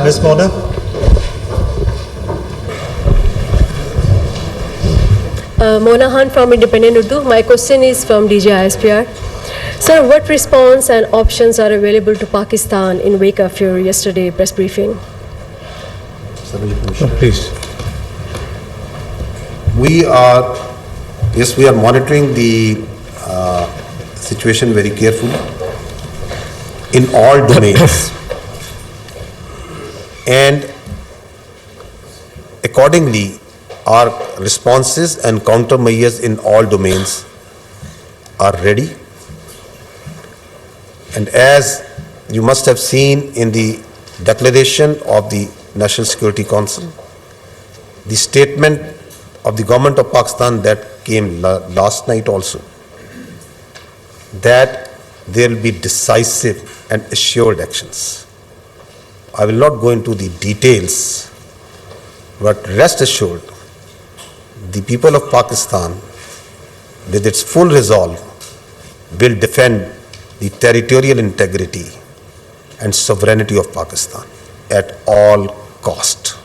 Ms. Mona. Mona Khan from Independent Urdu. My question is from DG ISPR. Sir, what response and options are available to Pakistan in wake of your yesterday press briefing? Please. We are monitoring the situation very carefully in all domains. And accordingly, our responses and countermeasures in all domains are ready. And as you must have seen in the declaration of the National Security Council, the statement of the government of Pakistan that came last night also, that there will be decisive and assured actions. I will not go into the details, but rest assured, the people of Pakistan, with its full resolve, will defend the territorial integrity and sovereignty of Pakistan at all cost.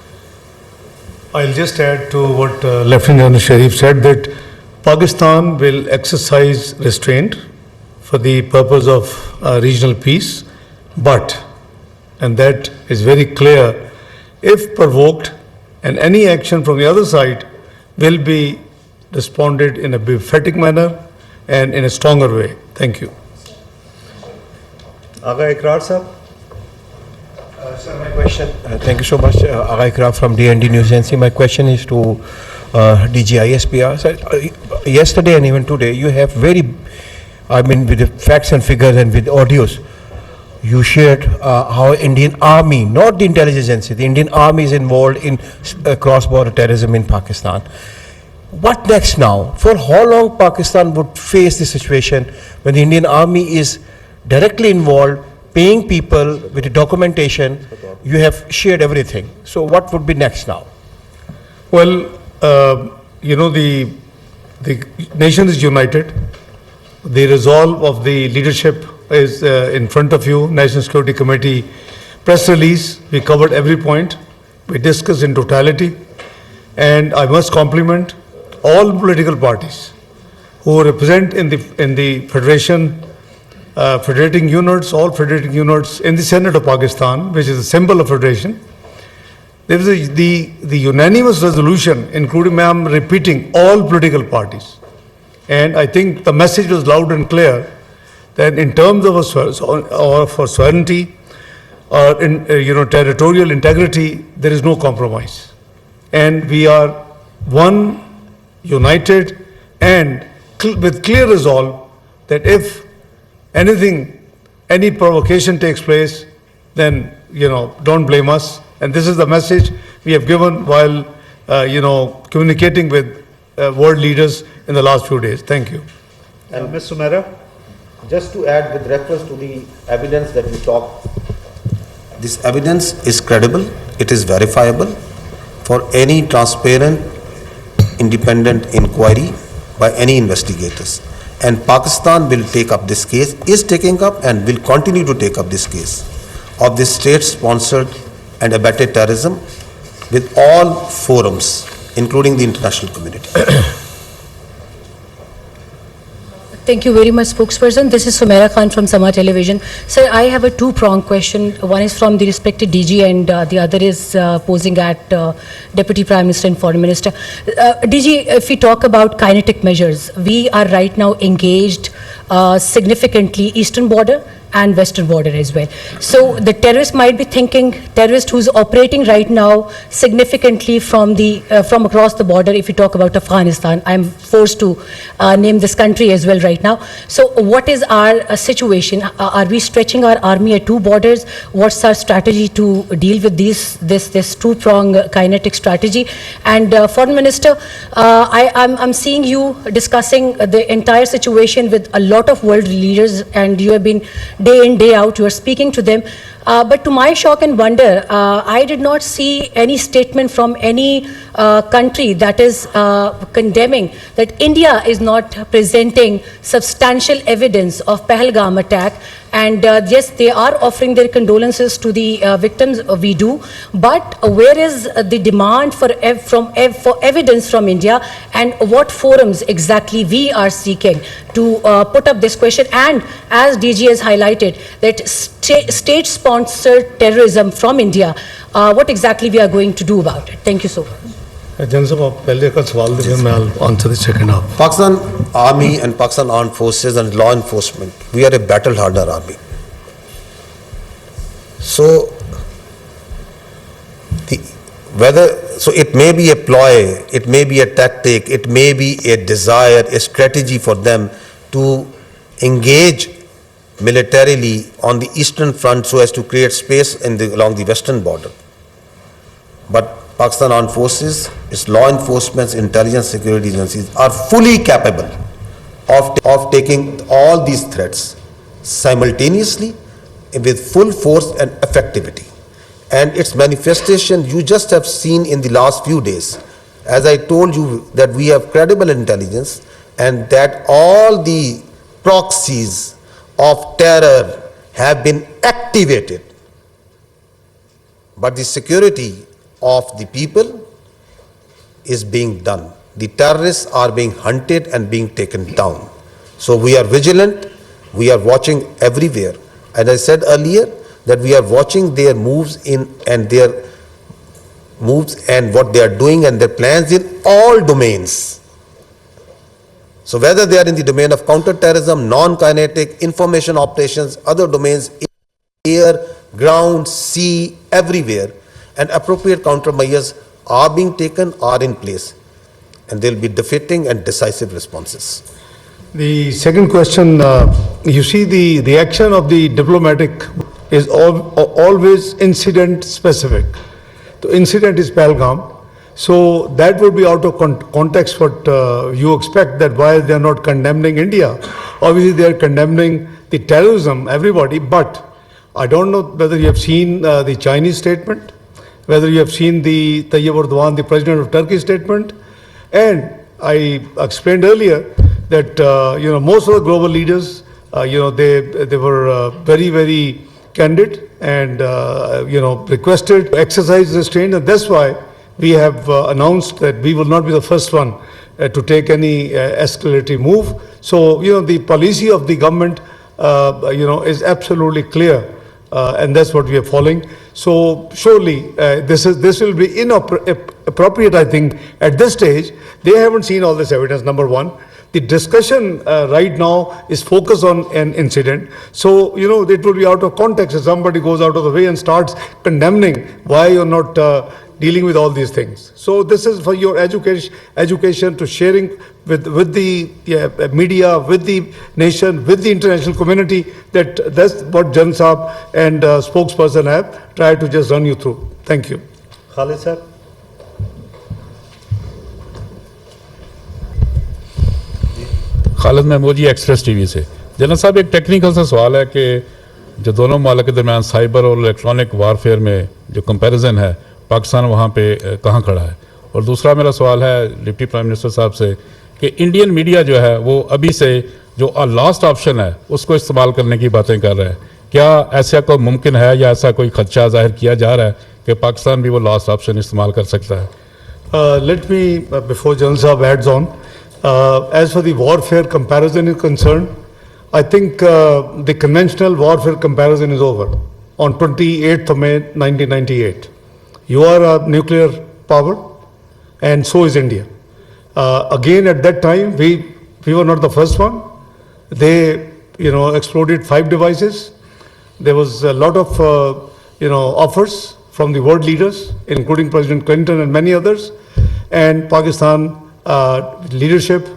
I'll just add to what Lieutenant General Sharif said, that Pakistan will exercise restraint for the purpose of regional peace, but, and that is very clear, if provoked, and any action from the other side will be responded in a befitting manner and in a stronger way. Thank you. Aga Ikrar Sahab. Sir, my question, thank you so much, Aga Ikrar from DND News Agency. My question is to DG ISPR. Sir, yesterday and even today, you have with the facts and figures and with audios, you shared how Indian Army, not the intelligence agency, the Indian Army is involved in cross-border terrorism in Pakistan. What next now? For how long Pakistan would face this situation when the Indian Army is directly involved, paying people with the documentation? You have shared everything. So what would be next now? Well, the nation is united. The resolve of the leadership is in front of you. National Security Committee press release, we covered every point. We discussed in totality. And I must compliment all political parties who represent in the federation, federating units, all federating units in the Senate of Pakistan, which is a symbol of federation. There is the unanimous resolution, including, I'm repeating, all political parties. And I think the message was loud and clear that in terms of our sovereignty or territorial integrity, there is no compromise. And we are one, united, and with clear resolve that if any provocation takes place, then, don't blame us. And this is the message we have given while, communicating with world leaders in the last few days. Thank you. And Ms. Sumera. Just to add with reference to the evidence that you talked, this evidence is credible, it is verifiable for any transparent, independent inquiry by any investigators. And Pakistan will take up this case, is taking up and will continue to take up this case of this state-sponsored and abetted terrorism with all forums, including the international community. Thank you very much, spokesperson. This is Sumera Khan from Sama Television. Sir, I have a two-pronged question. One is from the respected DG and the other is posing at Deputy Prime Minister and Foreign Minister. DG, if we talk about kinetic measures, we are right now engaged significantly eastern border and western border as well. So the terrorist might be thinking, terrorist who's operating right now significantly from across the border, if you talk about Afghanistan, I'm forced to name this country as well right now. So what is our situation? Are we stretching our army at two borders? What's our strategy to deal with this two-pronged kinetic strategy? And Foreign Minister, I'm seeing you discussing the entire situation with a lot of world leaders, and you have been day in, day out, you are speaking to them. But to my shock and wonder, I did not see any statement from any country that is condemning that India is not presenting substantial evidence of Pahalgam attack And yes, they are offering their condolences to the victims, we do, but where is the demand for evidence from India, and what forums exactly we are seeking to put up this question? And as DG has highlighted, that state-sponsored terrorism from India, what exactly we are going to do about it? Thank you so much. General Sahab, आप पहले का सवाल दीजिए, मैं I'll answer the second half. Pakistan Army and Pakistan Armed Forces and law enforcement, we are a battle-hardened army. So, it may be a ploy, it may be a tactic, it may be a desire, a strategy for them to engage militarily on the eastern front so as to create space along the western border. But Pakistan Armed Forces, its law enforcement, intelligence, security agencies are fully capable of taking all these threats simultaneously with full force and effectivity. And its manifestation you just have seen in the last few days. As I told you that we have credible intelligence and that all the proxies of terror have been activated. But the security of the people is being done. The terrorists are being hunted and being taken down. So we are vigilant, we are watching everywhere. As I said earlier, that we are watching their moves and what they are doing and their plans in all domains. So whether they are in the domain of counter-terrorism, non-kinetic, information operations, other domains, air, ground, sea, everywhere, and appropriate countermeasures are being taken, are in place, and there will be defeating and decisive responses. The second question, you see the reaction of the diplomatic is always incident specific. The incident is Pahalgam, so that would be out of context what you expect, that why they are not condemning India. Obviously they are condemning the terrorism, everybody, but I don't know whether you have seen the Chinese statement, whether you have seen the Tayyip Erdogan, the president of Turkey statement, and I explained earlier that most of the global leaders, they were very, very candid and requested to exercise restraint, and that's why we have announced that we will not be the first one to take any escalatory move. So the policy of the government is absolutely clear, and that's what we are following. So surely this will be inappropriate, I think, at this stage. They haven't seen all this evidence, number one. The discussion right now is focused on an incident. So, it will be out of context if somebody goes out of the way and starts condemning why you're not dealing with all these things. So this is for your education to sharing with the media, with the nation, with the international community, that's what Jan Saab and spokesperson have tried to just run you through. Thank you. Khalid sir. Khalid Mahmood ji express TV से। General साहब, एक technical सा सवाल है कि जो दोनों मालिक के दरमियान साइबर और इलेक्ट्रॉनिक वारफेयर में जो कंपैरिजन है, पाकिस्तान वहाँ पे कहाँ खड़ा है? और दूसरा मेरा सवाल है डिप्टी प्राइम मिनिस्टर साहब से कि इंडियन मीडिया जो है वो अभी से जो लास्ट ऑप्शन है उसको इस्तेमाल करने की बातें कर रहा है। क्या ऐसा कोई मुमकिन है या ऐसा कोई खदशा जाहिर किया जा रहा है कि पाकिस्तान भी वो लास्ट ऑप्शन इस्तेमाल कर सकता है? Let me, before General Saab adds on, as for the warfare comparison is concerned, I think the conventional warfare comparison is over on 28th of May 1998. You are a nuclear power and so is India. Again, at that time, we were not the first one. They, exploded 5 devices. There was a lot of, offers from the world leaders, including President Clinton and many others. And Pakistan leadership,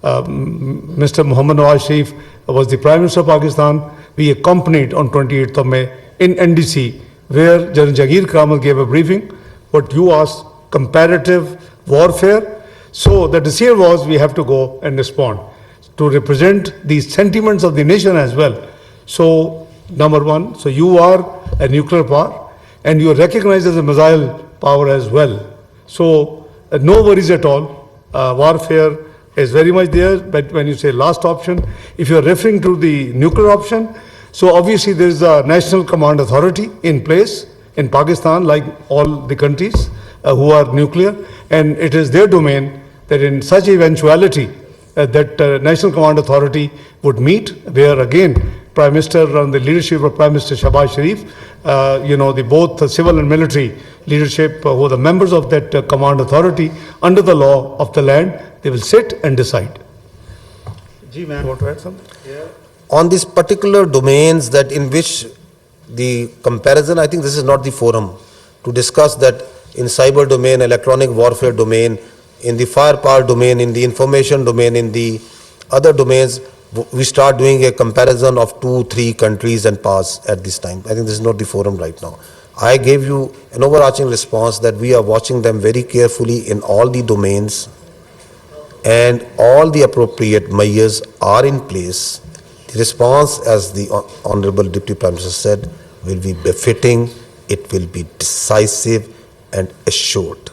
Mr. Muhammad Nawaz Sharif was the Prime Minister of Pakistan. We accompanied on 28th of May in NDC, where General Jagir Kramal gave a briefing. What you asked, comparative warfare. So the decision was we have to go and respond to represent the sentiments of the nation as well. So number one, so you are a nuclear power and you are recognized as a missile power as well. So no worries at all. Warfare is very much there, but when you say last option, if you are referring to the nuclear option, So obviously there is a national command authority in place in Pakistan, like all the countries who are nuclear, and it is their domain that in such eventuality that national command authority would meet, where again Prime Minister on the leadership of Prime Minister Shahbaz Sharif, the both the civil and military leadership who are the members of that command authority under the law of the land, they will sit and decide. Ji, ma'am. You want to add something? On these particular domains that in which the comparison, I think this is not the forum to discuss that in cyber domain, electronic warfare domain, in the firepower domain, in the information domain, in the other domains, we start doing a comparison of 2-3 countries and pass at this time. I think this is not the forum right now. I gave you an overarching response that we are watching them very carefully in all the domains and all the appropriate measures are in place. The response, as the Honorable Deputy Prime Minister said, will be befitting, it will be decisive and assured.